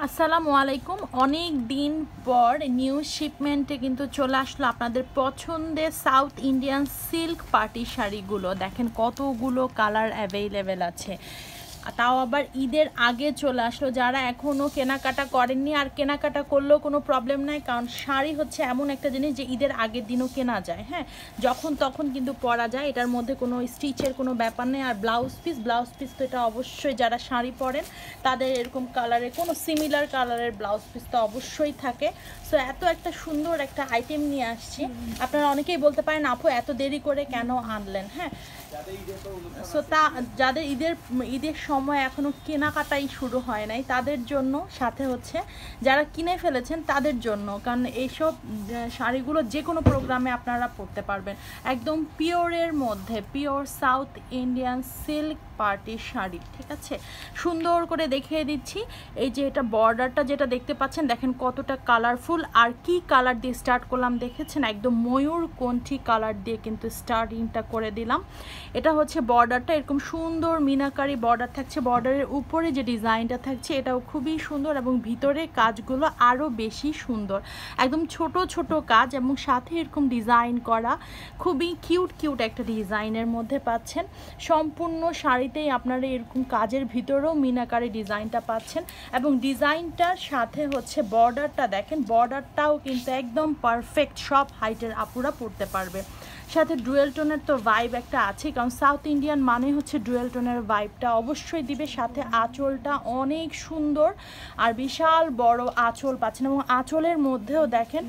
আসসালামু আলাইকুম। অনেক দিন পর নিউ শিপমেন্টে কিন্তু চলে আসলো আপনাদের পছন্দের সাউথ ইন্ডিয়ান সিল্ক পার্টি শাড়িগুলো। দেখেন কতগুলো কালার অ্যাভেলেবেল আছে, তাও আবার ঈদের আগে চলে আসলো। যারা এখনও কেনাকাটা করেননি, আর কেনাকাটা করলেও কোনো প্রবলেম নাই, কারণ শাড়ি হচ্ছে এমন একটা জিনিস যে ঈদের আগের দিনও কেনা যায়। হ্যাঁ, যখন তখন কিন্তু পরা যায়, এটার মধ্যে কোনো স্টিচের কোনো ব্যাপার নেই। আর ব্লাউজ পিস তো এটা অবশ্যই যারা শাড়ি পরেন তাদের এরকম কালারের কোনো সিমিলার কালারের ব্লাউজ পিস তো অবশ্যই থাকে। সো এত একটা সুন্দর একটা আইটেম নিয়ে আসছি। আপনারা অনেকেই বলতে পারেন আপু এত দেরি করে কেন আনলেন। হ্যাঁ, সো যাদের ঈদের সময় এখনো কেনাকাটাই শুরু হয় নাই তাদের জন্য, সাথে হচ্ছে যারা কিনে ফেলেছেন তাদের জন্য, কারণ এইসব শাড়িগুলো যে কোনো প্রোগ্রামে আপনারা পরতে পারবেন। একদম পিওরের মধ্যে, pure south Indian silk party sari. ঠিক আছে, সুন্দর করে দেখিয়ে দিচ্ছি। এই যে এটা বর্ডারটা যেটা দেখতে পাচ্ছেন, দেখেন কতটা কালারফুল। আর কি কালার দিয়ে স্টার্ট করলাম দেখেছেন, একদম ময়ূর কণ্ঠী কালার দিয়ে কিন্তু স্টার্টিংটা করে দিলাম। এটা হচ্ছে বর্ডারটা, এরকম সুন্দর মিনাকারি বর্ডার থাকছে। বর্ডারের উপরে যে ডিজাইনটা থাকছে এটাও খুবই সুন্দর, এবং ভিতরে কাজগুলো আরও বেশি সুন্দর। একদম ছোট ছোট কাজ এবং সাথে এরকম ডিজাইন করা, খুবই কিউট একটা ডিজাইনের মধ্যে পাচ্ছেন। সম্পূর্ণ শাড়িতেই আপনারা এরকম কাজের ভিতরেও মিনাকারি ডিজাইনটা পাচ্ছেন, এবং ডিজাইনটার সাথে হচ্ছে বর্ডারটা দেখেন, বর্ডারটাও কিন্তু একদম পারফেক্ট, সব হাইটের আপুরা পরতে পারবে। সাথে ডুয়েল টোনের তো ভাইব একটা আছে, কারণ সাউথ ইন্ডিয়ান মানে হচ্ছে ডুয়েল টোনের ভাইবটা অবশ্যই দিবে। সাথে আঁচলটা অনেক সুন্দর, আর বিশাল বড় আঁচল পাচ্ছেন, এবং আঁচলের মধ্যেও দেখেন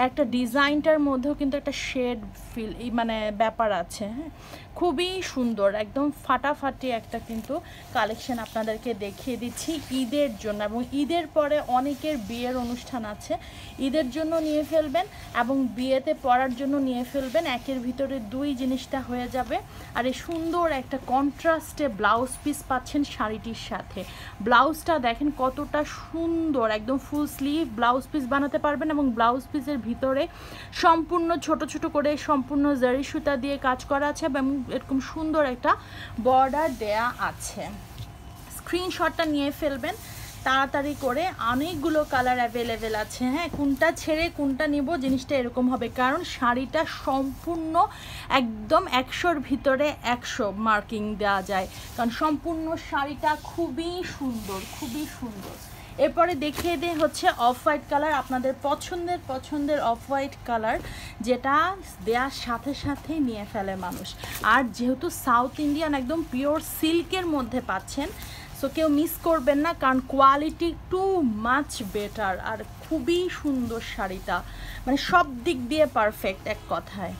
একটা ডিজাইনটার মধ্যেও কিন্তু একটা শেড ফিল মানে ব্যাপার আছে। হ্যাঁ, খুবই সুন্দর, একদম ফাটাফাটি একটা কিন্তু কালেকশন আপনাদেরকে দেখিয়ে দিচ্ছি ঈদের জন্য। এবং ঈদের পরে অনেকের বিয়ের অনুষ্ঠান আছে, ঈদের জন্য নিয়ে ফেলবেন এবং বিয়েতে পরার জন্য নিয়ে ফেলবেন, একের ভিতরে দুই জিনিসটা হয়ে যাবে। আর এই সুন্দর একটা কন্ট্রাস্টে ব্লাউজ পিস পাচ্ছেন শাড়িটির সাথে। ব্লাউজটা দেখেন কতটা সুন্দর, একদম ফুল স্লিভ ব্লাউজ পিস বানাতে পারবেন, এবং ব্লাউজ পিসের ভিতরে সম্পূর্ণ ছোট ছোট করে সম্পূর্ণ জারি সুতা দিয়ে কাজ করা আছে, এবং এরকম সুন্দর একটা বর্ডার দেয়া আছে। স্ক্রিনশটটা নিয়ে ফেলবেন তাড়াতাড়ি করে, অনেকগুলো কালার অ্যাভেলেবেল আছে। হ্যাঁ, কোনটা ছেড়ে কোনটা নিব জিনিসটা এরকম হবে, কারণ শাড়িটা সম্পূর্ণ একদম 100-র ভিতরে 100 মার্কিং দেওয়া যায়, কারণ সম্পূর্ণ শাড়িটা খুবই সুন্দর, খুবই সুন্দর। এরপরে দেখিয়ে দিই হচ্ছে অফ হোয়াইট কালার, আপনাদের পছন্দের অফ হোয়াইট কালার, যেটা দেওয়ার সাথে সাথেই নিয়ে ফেলে মানুষ। আর যেহেতু সাউথ ইন্ডিয়ান একদম পিওর সিল্কের মধ্যে পাচ্ছেন, সো কেউ মিস করবেন না, কারণ কোয়ালিটি টু মাচ বেটার। আর খুবই সুন্দর শাড়িটা, মানে সব দিক দিয়ে পারফেক্ট এক কথায়।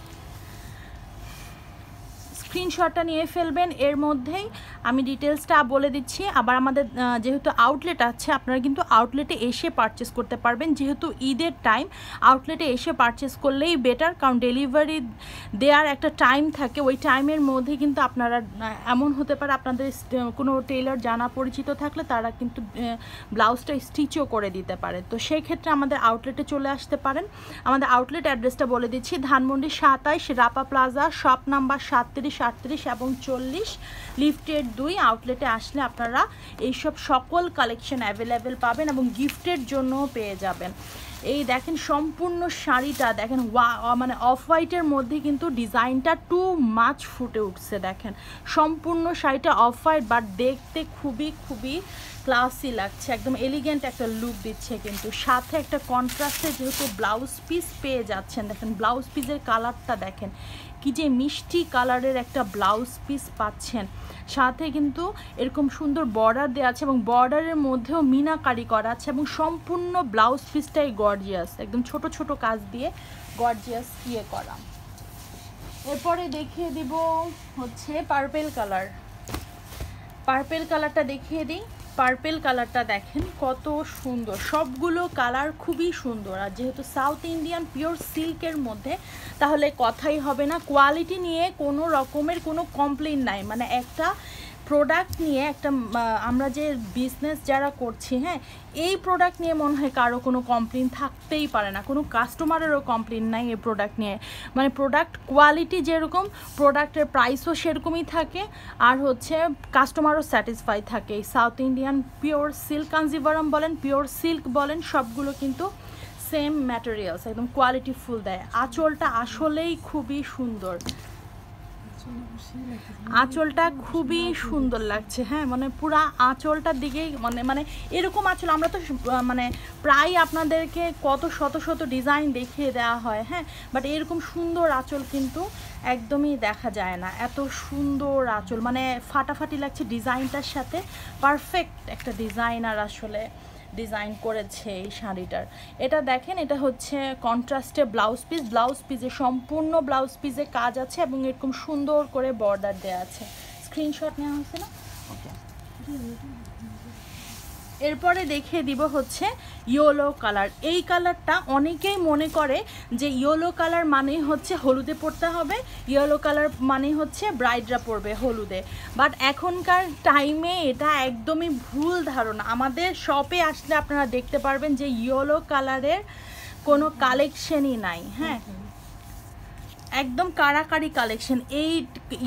স্ক্রিনশটটা নিয়ে ফেলবেন। এর মধ্যেই আমি ডিটেলসটা বলে দিচ্ছি। আবার আমাদের যেহেতু আউটলেট আছে, আপনারা কিন্তু আউটলেটে এসে পারচেস করতে পারবেন। যেহেতু ঈদের টাইম, আউটলেটে এসে পারচেস করলেই বেটার, কারণ ডেলিভারি দেওয়ার একটা টাইম থাকে, ওই টাইমের মধ্যে কিন্তু আপনারা, এমন হতে পারে আপনাদের কোনো টেইলর জানা পরিচিত থাকলে তারা কিন্তু ব্লাউজটা স্টিচও করে দিতে পারে। তো সেই ক্ষেত্রে আমাদের আউটলেটে চলে আসতে পারেন। আমাদের আউটলেট অ্যাড্রেসটা বলে দিচ্ছি, Dhanmondi 27 Rapa plaza, shop number 37, 38 এবং 40, লিফটেড 2। আউটলেটে আসলে আপনারা এইসব সকল কালেকশন অ্যাভেলেবেল পাবেন, এবং গিফটের জন্যও পেয়ে যাবেন। এই দেখেন সম্পূর্ণ শাড়িটা দেখেন, মানে অফ হোয়াইটের মধ্যে কিন্তু ডিজাইনটা টু মাচ ফুটে উঠছে। দেখেন সম্পূর্ণ শাড়িটা অফ হোয়াইট, বাট দেখতে খুবই খুবই ক্লাসি লাগছে, একদম এলিগেন্ট একটা লুক দিচ্ছে। কিন্তু সাথে একটা কন্ট্রাস্টে যেহেতু ব্লাউজ পিস পেয়ে যাচ্ছেন, দেখেন ব্লাউজ পিসের কালারটা দেখেন কি যে মিষ্টি কালারের একটা ব্লাউজ পিস পাচ্ছেন। সাথে কিন্তু এরকম সুন্দর বর্ডার দেওয়া আছে, এবং বর্ডারের মধ্যেও মিনাকারি করা আছে, এবং সম্পূর্ণ ব্লাউজ পিসটাই গর্জিয়াস, একদম ছোট ছোট কাজ দিয়ে গর্জিয়াস ইয়ে করা। এরপরে দেখিয়ে দিব হচ্ছে পার্পেল কালার। পার্পেল কালারটা দেখিয়ে দিই। পার্পেল কালারটা দেখেন কত সুন্দর, সবগুলো কালার খুবই সুন্দর। আর যেহেতু সাউথ ইন্ডিয়ান পিওর সিল্কের মধ্যে, তাহলে কথাই হবে না, কোয়ালিটি নিয়ে কোনো রকমের কোনো কমপ্লেন নাই। মানে একটা প্রোডাক্ট নিয়ে একটা আমরা যে বিজনেস যারা করছি, হ্যাঁ, এই প্রোডাক্ট নিয়ে মনে হয় কারো কোনো কমপ্লেন থাকতেই পারে না, কোনো কাস্টমারেরও কমপ্লেন নাই এই প্রোডাক্ট নিয়ে। মানে প্রোডাক্ট কোয়ালিটি যেরকম, প্রোডাক্টের প্রাইসও সেরকমই থাকে, আর হচ্ছে কাস্টমারও স্যাটিসফাই থাকে। South Indian pure silk Kanjivaram বলেন, পিওর সিল্ক বলেন, সবগুলো কিন্তু সেম ম্যাটেরিয়ালস, একদম কোয়ালিটি ফুল দেয়। আঁচলটা আসলেই খুবই সুন্দর, আঁচলটা খুবই সুন্দর লাগছে। হ্যাঁ, মানে পুরা আঁচলটার দিকেই মানে এরকম আঁচল আমরা তো মানে প্রায় আপনাদেরকে কত শত শত ডিজাইন দেখিয়ে দেওয়া হয়, হ্যাঁ, বাট এরকম সুন্দর আঁচল কিন্তু একদমই দেখা যায় না। এত সুন্দর আঁচল, মানে ফাটাফাটি লাগছে ডিজাইনটার সাথে, পারফেক্ট একটা ডিজাইনার আসলে ডিজাইন করেছে এই শাড়িটার। এটা দেখেন, এটা হচ্ছে কন্ট্রাস্টে ব্লাউজ পিস, ব্লাউজ পিসে সম্পূর্ণ ব্লাউজ পিসে কাজ আছে এবং এরকম সুন্দর করে বর্ডার দেওয়া আছে। স্ক্রিনশট নেওয়া হয়েছে না? ওকে, এরপরে দেখিয়ে দিব হচ্ছে ইয়েলো কালার। এই কালারটা অনেকেই মনে করে যে ইয়েলো কালার মানেই হচ্ছে হলুদে পরতে হবে, ইয়েলো কালার মানে হচ্ছে ব্রাইডরা পরবে হলুদে, বাট এখনকার টাইমে এটা একদমই ভুল ধারণা। আমাদের শপে আসলে আপনারা দেখতে পারবেন যে ইয়েলো কালারের কোনো কালেকশনই নাই। হ্যাঁ, একদম কারাকারি কালেকশন। এই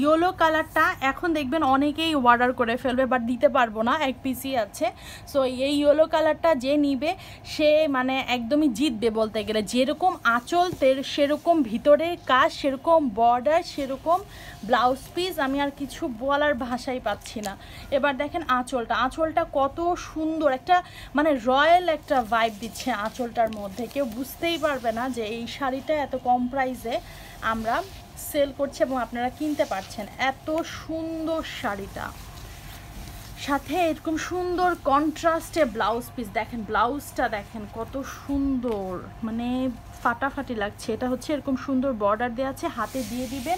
ইয়েলো কালারটা এখন দেখবেন অনেকেই অর্ডার করে ফেলবে, বাট দিতে পারবো না, এক পিসই আছে। সো এই ইয়েলো কালারটা যে নিবে সে মানে একদমই জিতবে বলতে গেলে। যেরকম আঁচল সেরকম ভিতরের কাজ, সেরকম বর্ডার, সেরকম ব্লাউজ পিস, আমি আর কিছু বলার ভাষাই পাচ্ছি না। এবার দেখেন আঁচলটা, আঁচলটা কত সুন্দর, একটা মানে রয়্যাল একটা ভাইব দিচ্ছে আঁচলটার মধ্যে। কেউ বুঝতেই পারবে না যে এই শাড়িটা এত কম প্রাইসে আমরা সেল করছি এবং আপনারা কিনতে পারছেন। এত সুন্দর শাড়িটা, সাথে এরকম সুন্দর কন্ট্রাস্টে ব্লাউজ পিস। দেখেন ব্লাউজটা দেখেন কত সুন্দর, মানে ফাটাফাটি লাগছে। এটা হচ্ছে এরকম সুন্দর বর্ডার দেওয়া আছে, হাতে দিয়ে দিবেন,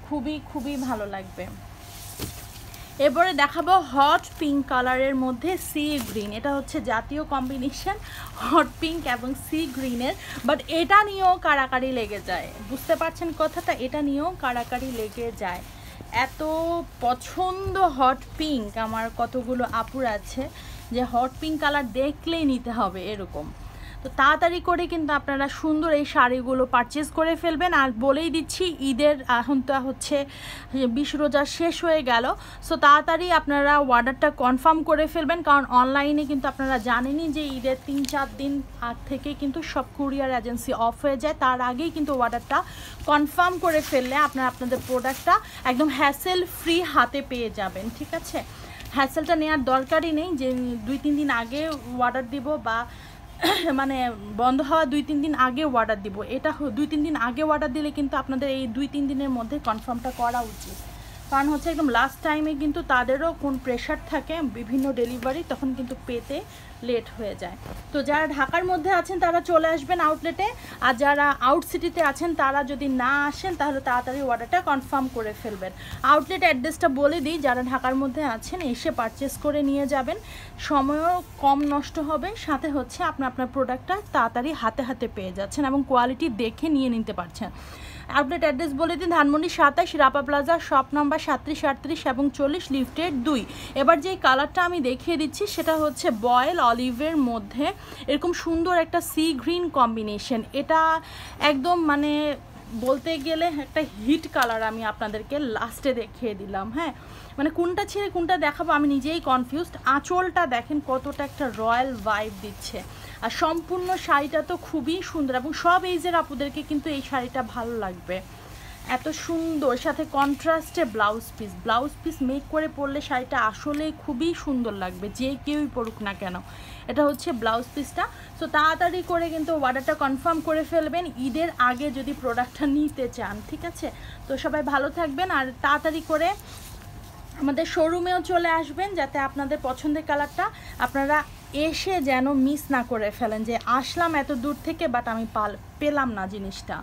খুবই খুবই ভালো লাগবে। এবারে দেখাবো হট পিঙ্ক কালারের মধ্যে সি গ্রিন। এটা হচ্ছে জাতীয় কম্বিনেশন, হট পিঙ্ক এবং সি গ্রিনের, বাট এটা নিয়েও কারাকারি লেগে যায়। বুঝতে পারছেন কথাটা? এটা নিয়েও কারাকারি লেগে যায়। এত পছন্দ হট পিঙ্ক, আমার কতগুলো আপুর আছে যে হট পিঙ্ক কালার দেখলেই নিতে হবে এরকম। তো তাড়াতাড়ি করে কিন্তু আপনারা সুন্দর এই শাড়িগুলো পারচেজ করে ফেলবেন। আর বলেই দিচ্ছি, ঈদের এখন তো হচ্ছে 20 রোজা শেষ হয়ে গেল, সো তাড়াতাড়ি আপনারা অর্ডারটা কনফার্ম করে ফেলবেন, কারণ অনলাইনে কিন্তু আপনারা জানেনই যে ঈদের 3-4 দিন আগ থেকে কিন্তু সব কুরিয়ার এজেন্সি অফ হয়ে যায়। তার আগেই কিন্তু অর্ডারটা কনফার্ম করে ফেললে আপনারা আপনাদের প্রোডাক্টটা একদম হ্যাসেল ফ্রি হাতে পেয়ে যাবেন। ঠিক আছে, হ্যাসেলটা নেওয়ার দরকারই নেই যে 2-3 দিন আগে অর্ডার দিব বা মানে বন্ধ হওয়া 2-3 দিন আগে অর্ডার দিব। এটা 2-3 দিন আগে অর্ডার দিলে কিন্তু আপনাদের এই 2-3 দিনের মধ্যে কনফার্মটা করা উচিত, কারণ হচ্ছে একদম লাস্ট টাইমে কিন্তু তাদেরও কোন প্রেশার থাকে বিভিন্ন ডেলিভারি, তখন কিন্তু পেতে লেট হয়ে যায়। তো যারা ঢাকার মধ্যে আছেন তারা চলে আসবেন আউটলেটে, আর যারা আউট সিটিতে আছেন তারা যদি না আসেন তাহলে তাড়াতাড়ি অর্ডারটা কনফার্ম করে ফেলবেন। আউটলেট অ্যাড্রেসটা বলে দিই, যারা ঢাকার মধ্যে আছেন এসে পারচেস করে নিয়ে যাবেন, সময়ও কম নষ্ট হবে, সাথে হচ্ছে আপনার প্রোডাক্টটা তাড়াতাড়ি হাতে হাতে পেয়ে যাচ্ছেন এবং কোয়ালিটি দেখে নিয়ে নিতে পারছেন। আউটলেট অ্যাড্রেস বলে দিন, Dhanmondi 27 Rapa plaza, shop number 37, 38 এবং 40, লিফটেড 2। এবার যে কালারটা আমি দেখিয়ে দিচ্ছি সেটা হচ্ছে বয়েল অলিভের মধ্যে এরকম সুন্দর একটা সি গ্রিন কম্বিনেশন। এটা একদম মানে বলতে গেলে একটা হিট কালার, আমি আপনাদেরকে লাস্টে দেখিয়ে দিলাম। হ্যাঁ, মানে কোনটা ছেড়ে কোনটা দেখাবো আমি নিজেই কনফিউজড। আঁচলটা দেখেন কতটা একটা রয়্যাল ভাইব দিচ্ছে, আর সম্পূর্ণ শাড়িটা তো খুবই সুন্দর এবং সব এইজের আপুদেরকে কিন্তু এই শাড়িটা ভালো লাগবে। এত সুন্দর, সাথে কন্ট্রাস্টে ব্লাউজ পিস মেক করে পরলে শাড়িটা আসলে খুবই সুন্দর লাগবে, যে কেউই পরুক না কেন। এটা হচ্ছে ব্লাউজ পিসটা। সো তাড়াতাড়ি করে কিন্তু অর্ডারটা কনফার্ম করে ফেলবেন ঈদের আগে যদি প্রোডাক্টটা নিতে চান। ঠিক আছে, তো সবাই ভালো থাকবেন আর তাড়াতাড়ি করে আমাদের শোরুমেও চলে আসবেন, যাতে আপনাদের পছন্দের কালারটা আপনারা এসে যেন মিস না করে ফেলেন যে আসলাম এত দূর থেকে বাট আমি পেলাম না জিনিসটা।